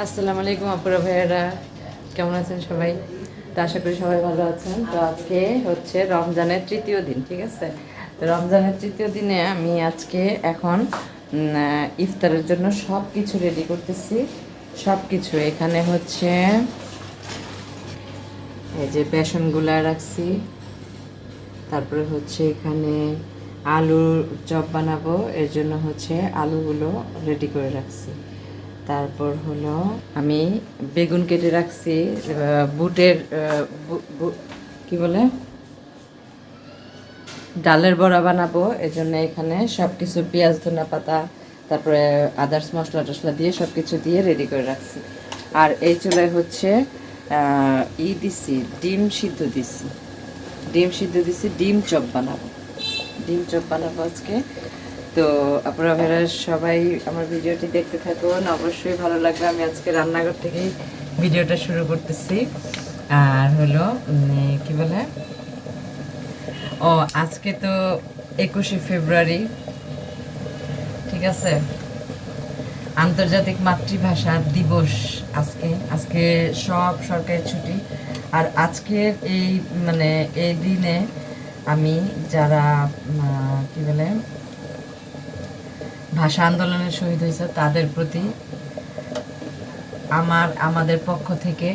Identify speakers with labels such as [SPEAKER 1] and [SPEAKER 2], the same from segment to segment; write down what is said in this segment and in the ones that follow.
[SPEAKER 1] আসসালামু আলাইকুম আপুরা ভাইয়েরা, কেমন আছেন সবাই? তো আশা করি সবাই ভালো আছেন। তো আজকে হচ্ছে রমজানের তৃতীয় দিন, ঠিক আছে? তো রমজানের তৃতীয় দিনে আমি আজকে এখন ইফতারের জন্য সব কিছু রেডি করতেছি। সব কিছু এখানে হচ্ছে এই যে বেসনগুলা রাখছি, তারপরে হচ্ছে এখানে আলুর চপ বানাবো, এর জন্য হচ্ছে আলুগুলো রেডি করে রাখছি। তারপর হলো আমি বেগুন কেটে রাখছি, বুটের কি বলে ডালের বড়া বানাবো, এর জন্য এখানে সব কিছু পেঁয়াজ ধনিয়া পাতা তারপরে আদার্স মশলা টশলা দিয়ে সব কিছু দিয়ে রেডি করে রাখছি। আর এই চুলায় হচ্ছে দিছি ডিম সিদ্ধ দিছি ডিম চপ বানাবো, আজকে। তো আপনারা ভাইরা সবাই আমার ভিডিওটি দেখতে থাকুন, অবশ্যই ভালো লাগবে। আমি আজকে রান্নাঘর থেকেই ভিডিওটা শুরু করতেছি। আর হলো কি বলে আজকে তো 21শে ফেব্রুয়ারি, ঠিক আছে, আন্তর্জাতিক মাতৃভাষা দিবস। আজকে সব সরকারি ছুটি। আর আজকের এই দিনে আমি যারা কি বলে ভাষা আন্দোলনে শহীদ হয়েছে তাদের প্রতি আমাদের পক্ষ থেকে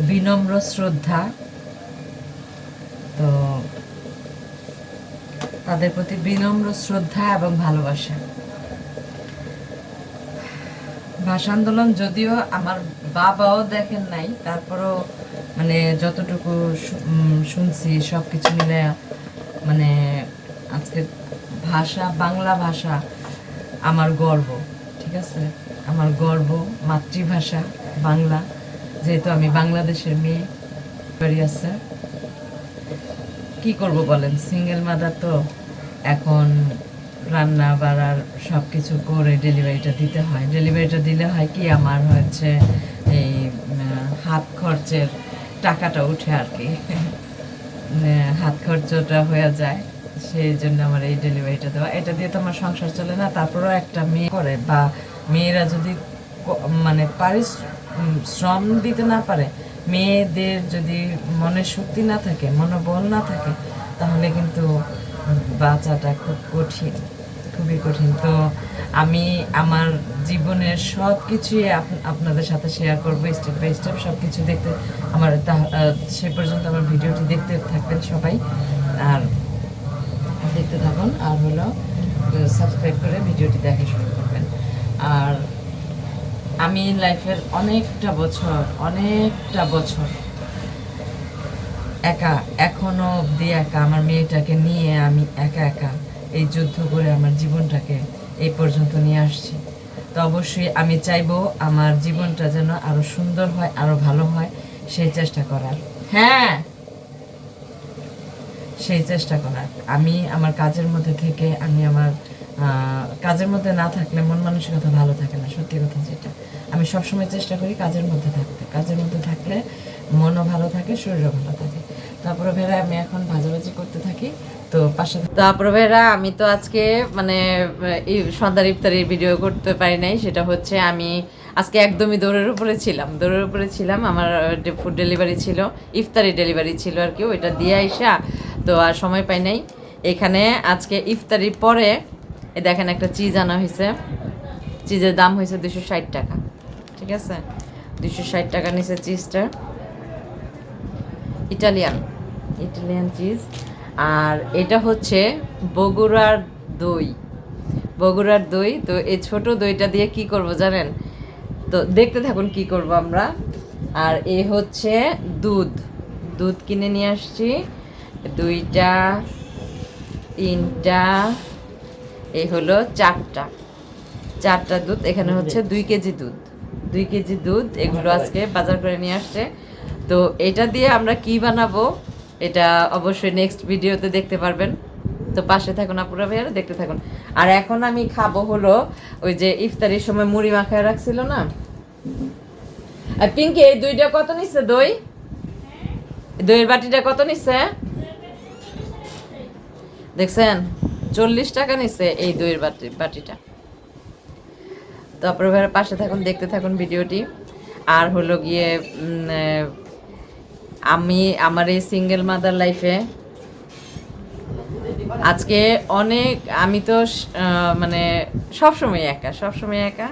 [SPEAKER 1] বিনম্র শ্রদ্ধা। তো তাদের প্রতি বিনম্র শ্রদ্ধা এবং ভালোবাসা। ভাষা আন্দোলন যদিও আমার বাবাও দেখেন নাই, তারপরও যতটুকু শুনছি সব কিছু মিলে আজকে বাংলা ভাষা আমার গর্ব, ঠিক আছে? আমার গর্ব মাতৃভাষা বাংলা, যেহেতু আমি বাংলাদেশের মেয়ে। বাড়ি আছে, কি করব বলেন, সিঙ্গেল মাদার তো। এখন রান্না বাড়ার সব কিছু করে ডেলিভারিটা দিতে হয়। ডেলিভারিটা দিলে হয় কি, আমার হচ্ছে এই হাত খরচের টাকাটা উঠে আর কি, হাত খরচটা হয়ে যায়। সেই জন্য আমার এই ডেলিভারিটা দেওয়া, এটা দিয়ে তো আমার সংসার চলে না। তারপরেও একটা মেয়ে করে বা মেয়েরা যদি শ্রম দিতে না পারে, মেয়েদের যদি মনের শক্তি না থাকে, মনোবল না থাকে, তাহলে কিন্তু বাঁচাটা খুব কঠিন, খুবই কঠিন। তো আমি আমার জীবনের সব কিছুই আপনাদের সাথে শেয়ার করবো, স্টেপ বাই স্টেপ সব কিছু দেখতে সে পর্যন্ত আমার ভিডিওটি দেখতে থাকবেন সবাই। আর দেখতে থাকুন, আর হলো সাবস্ক্রাইব করে ভিডিওটি দেখা শুরু করবেন। আর আমি লাইফের অনেকটা বছর একা, এখনো অবধি একা, আমার মেয়েটাকে নিয়ে আমি একা এই যুদ্ধ করে আমার জীবনটাকে এই পর্যন্ত নিয়ে আসছি। তো অবশ্যই আমি চাইবো আমার জীবনটা যেন আরো সুন্দর হয়, আরো ভালো হয়, সেই চেষ্টা করার। আমি আমার কাজের মধ্যে থেকে, আমি আমার কাজের মধ্যে না থাকলে মন মানসিকতা ভালো থাকে না, সত্যি কথা যেটা। আমি সবসময় চেষ্টা করি কাজের মধ্যে থাকলে মনও ভালো থাকে, শরীরও ভালো থাকে। তারপরে ভেড়া আমি এখন ভাজাভাজি করতে থাকি। তো তারপরে ভেড়া আমি তো আজকে সন্ধ্যার ইফতারির ভিডিও করতে পারি নাই। সেটা হচ্ছে আমি আজকে একদমই দৌড়ের উপরে ছিলাম। আমার ফুড ডেলিভারি ছিল, ইফতারি ডেলিভারি ছিল আর কি, ওইটা দিয়ে আইসা তো আর সময় পাই নাই। এখানে আজকে ইফতারির পরে দেখেন একটা চিজ আনা হয়েছে। চিজের দাম হয়েছে 260 টাকা, ঠিক আছে? 260 টাকা নিচে চিজটা, ইটালিয়ান চিজ। আর এটা হচ্ছে বগুড়ার দই। তো এই ছোট দইটা দিয়ে কি করব জানেন? তো দেখতে থাকুন কি করব আমরা। আর এ হচ্ছে দুধ কিনে নিয়ে আসছি, 2টা 3টা, এই হলো 4টা দুধ। এখানে হচ্ছে 2 কেজি দুধ, এগুলো আজকে বাজার করে নিয়ে আসছে। তো এটা দিয়ে আমরা কি বানাবো এটা অবশ্যই নেক্সট ভিডিওতে দেখতে পারবেন। তো পাশে থাকুন আপুরা ভাইয়ারা, দেখতে থাকুন। আর এখন আমি খাবো হলো ওই যে ইফতারির সময় মুড়ি মাখায় রাখছিল না। আর পিঙ্কি, এই দুইটা কত নিচ্ছে? দইয়ের বাটিটা কত নিচ্ছে দেখছেন? 40 টাকা নিচ্ছে এই দইয়ের বাটিটা। তারপরে ভাইয়েরা পাশে থাকুন, দেখতে থাকুন ভিডিওটি। আর হলো গিয়ে আমি আমার এই সিঙ্গেল মাদার লাইফে আজকে অনেক, আমি তো মানে সবসময় একা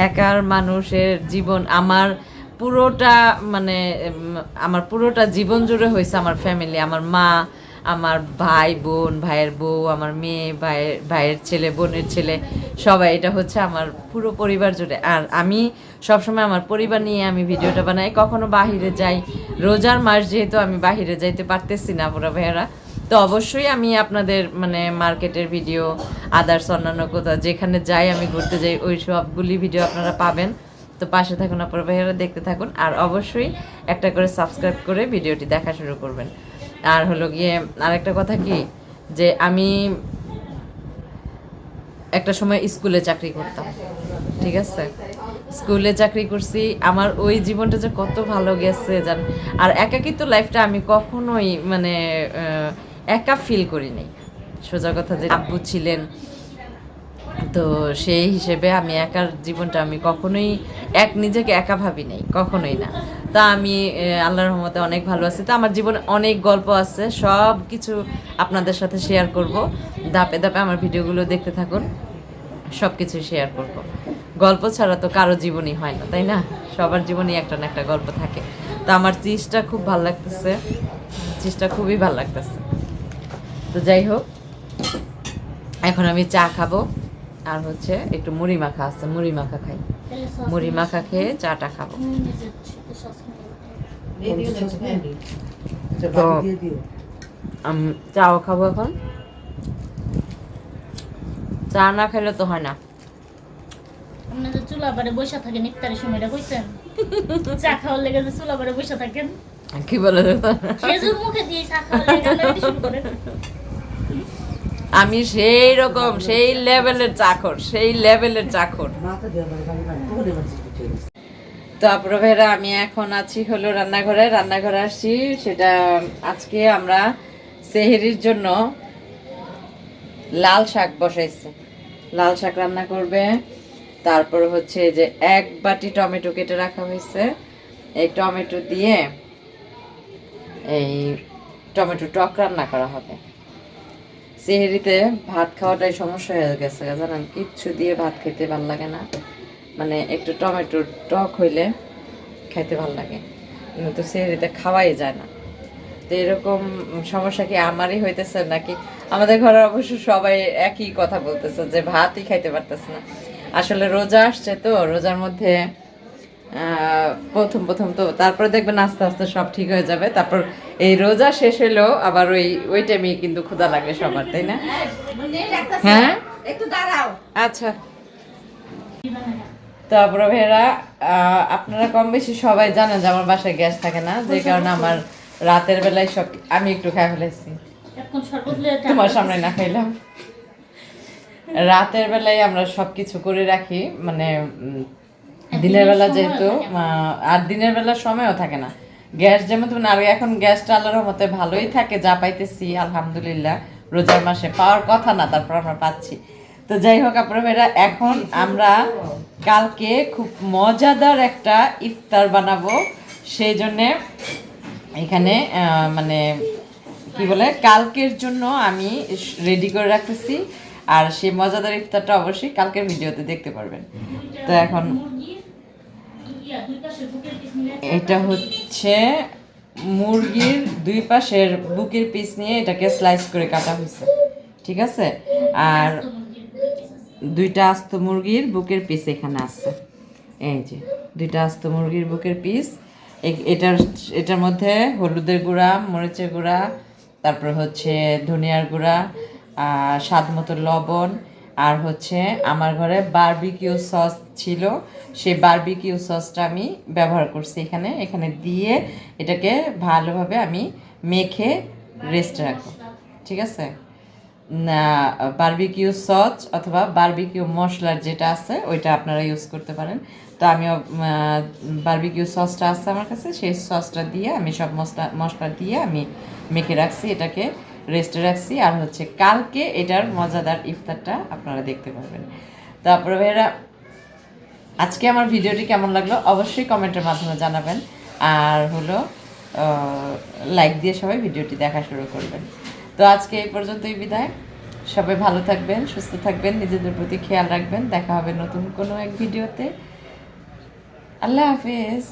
[SPEAKER 1] একার মানুষের জীবন আমার পুরোটা, মানে আমার পুরোটা জীবন জুড়ে হয়েছে আমার ফ্যামিলি, আমার মা, আমার ভাই বোন, ভাইয়ের বউ, আমার মেয়ে, ভাইয়ের ছেলে, বোনের ছেলে, সবাই, এটা হচ্ছে আমার পুরো পরিবার জুড়ে। আর আমি সবসময় আমার পরিবার নিয়ে আমি ভিডিওটা বানাই, কখনো বাহিরে যাই, রোজার মাস যেহেতু আমি বাহিরে যাইতে পারতেছি না পুরা ভাইয়েরা, তো অবশ্যই আমি আপনাদের মানে মার্কেটের ভিডিও, আদার্স অন্যান্য কোথাও যেখানে যাই আমি ঘুরতে যাই, ওই সবগুলি ভিডিও আপনারা পাবেন। তো পাশে থাকুন, আপনারা ভাইয়েরা দেখতে থাকুন, আর অবশ্যই একটা করে সাবস্ক্রাইব করে ভিডিওটি দেখা শুরু করবেন। আর হলো গিয়ে আরেকটা কথা কি, যে আমি একটা সময় স্কুলে চাকরি করতাম, ঠিক আছে, স্কুলে চাকরি করছি, আমার ওই জীবনটা যে কত ভালো গেছে জান। আর একাকিত্ব লাইফটা আমি কখনোই মানে একা ফিল করি নাই, সোজা কথা, যে আব্বু ছিলেন, তো সেই হিসেবে আমি একার জীবনটা আমি কখনোই নিজেকে একা ভাবি নাই, কখনোই না। তা আমি আল্লাহর রহমতে অনেক ভালো আছি। তো আমার জীবনে অনেক গল্প আছে, সব কিছু আপনাদের সাথে শেয়ার করব। ধাপে ধাপে আমার ভিডিওগুলো দেখতে থাকুন, সব কিছু শেয়ার করব। গল্প ছাড়া তো কারো জীবনই হয় না, তাই না? সবার জীবনই একটা না একটা গল্প থাকে। তো আমার চিজটা খুব ভালো লাগতেছে, চিজটা খুবই ভালো লাগতেছে। তো যাই হোক, এখন আমি চা খাবো, আর হচ্ছে একটু মুড়ি মাখা আছে, মুড়ি মাখা খাই, মুড়ি মাখা খেয়ে চাটা খাবো। তো চাও খাবো এখন, চা না খেলে তো হয় না।
[SPEAKER 2] আপনাদের চুলা বারে বসে থাকেন ইফতারের সময়টা কইছেন, চা খাওয়ার লেগে যে চুলা বারে বসে থাকেন,
[SPEAKER 1] কি বলে
[SPEAKER 2] খেজুর মুখে দিয়ে চা খাওয়ার লেগে কান্নাকাটি শুরু করেন।
[SPEAKER 1] আমি সেই রকম সেই লেভেলের চাকর, সেই লেভেলের চাকর। তো আপনার ভাইরা, আমি এখন আছি হলো রান্নাঘরে আসছি। সেটা আজকে আমরা সেহরির জন্য লাল শাক বসাইছি, লাল শাক রান্না করবে। তারপর হচ্ছে যে 1 বাটি টমেটো কেটে রাখা হয়েছে, এই টমেটো দিয়ে এই টমেটো টক রান্না করা হবে। সেহরিতে ভাত খাওয়াটাই সমস্যা হয়ে গেছে, জানেন, কিচ্ছু দিয়ে ভাত খেতে ভাল লাগে না, মানে একটু টমেটো টক হইলে খাইতে ভাল লাগে, কিন্তু সেহরিতে খাওয়াই যায় না। তো এরকম সমস্যা কি আমারই হইতেছে নাকি? আমাদের ঘরে অবশ্য সবাই একই কথা বলতেছে যে ভাতই খাইতে পারতেছে না। আসলে রোজা আসছে, তো রোজার মধ্যে প্রথম তো, তারপরে দেখবেন আস্তে আস্তে সব ঠিক হয়ে যাবে। তারপর এই রোজা শেষ হলেও আবার ওই টাইমে কিন্তু ক্ষুধা লাগে সবার, তাই না? হ্যাঁ, একটু দাঁড়াও। আচ্ছা, তারপরে ভাইরা, আপনারা কম বেশি সবাই জানেন যে আমার বাসায় গ্যাস থাকে না, যে কারণে আমার রাতের বেলায় সব আমি একটু খাই ফেলেছি, তোমার সামনে না খাইলাম। রাতের বেলায় আমরা সবকিছু করে রাখি, মানে দিনের বেলা যেহেতু, আর দিনের বেলা সময়ও থাকে না, গ্যাস যেমন তেমন। আর এখন গ্যাসটা আল্লাহর মতে ভালোই থাকে, যা পাইতেছি আলহামদুলিল্লাহ, রোজার মাসে পাওয়ার কথা না, তারপর আমরা পাচ্ছি। তো যাই হোক আপনারা ভাইরা, এখন আমরা কালকে খুব মজাদার একটা ইফতার বানাবো, সেই জন্যে এখানে মানে কি বলে, কালকের জন্য আমি রেডি করে রাখতেছি। আর সেই মজাদার ইফতারটা অবশ্যই কালকের ভিডিওতে দেখতে পারবেন। তো এখন এটা হচ্ছে মুরগির 2 পাশের বুকের পিস নিয়ে এটাকে স্লাইস করে কাটা হয়েছে, ঠিক আছে। আর 2টা আস্ত মুরগির বুকের পিস এখানে আছে, এই যে 2টা আস্ত মুরগির বুকের পিস। এটার মধ্যে হলুদের গুঁড়া, মরিচের গুঁড়া, তারপর হচ্ছে ধনিয়ার গুঁড়া, স্বাদ মতো লবণ, আর হচ্ছে আমার ঘরে বারবিকিউ সস ছিল, সেই বারবিকিউ সসটা আমি ব্যবহার করছি এখানে দিয়ে এটাকে ভালোভাবে আমি মেখে রেস্টে রাখবো, ঠিক আছে। বারবিকিউ সস অথবা বারবিকিউ মশলার যেটা আছে ওইটা আপনারা ইউজ করতে পারেন। তো আমিও বারবিকিউ সসটা আছে আমার কাছে, সেই সসটা দিয়ে আমি সব মশলা দিয়ে আমি মেখে রাখছি, এটাকে রেস্টে রাখছি। আর হচ্ছে কালকে এটার মজাদার ইফতারটা আপনারা দেখতে পারবেন। তারপরে ভাইরা, আজকে আমার ভিডিওটি কেমন লাগলো অবশ্যই কমেন্টের মাধ্যমে জানাবেন, আর হলো লাইক দিয়ে সবাই ভিডিওটি দেখা শুরু করবেন। তো আজকে এই পর্যন্তই বিদায়। সবাই ভালো থাকবেন, সুস্থ থাকবেন, নিজেদের প্রতি খেয়াল রাখবেন। দেখা হবে নতুন কোনো এক ভিডিওতে। আল্লাহ হাফেজ।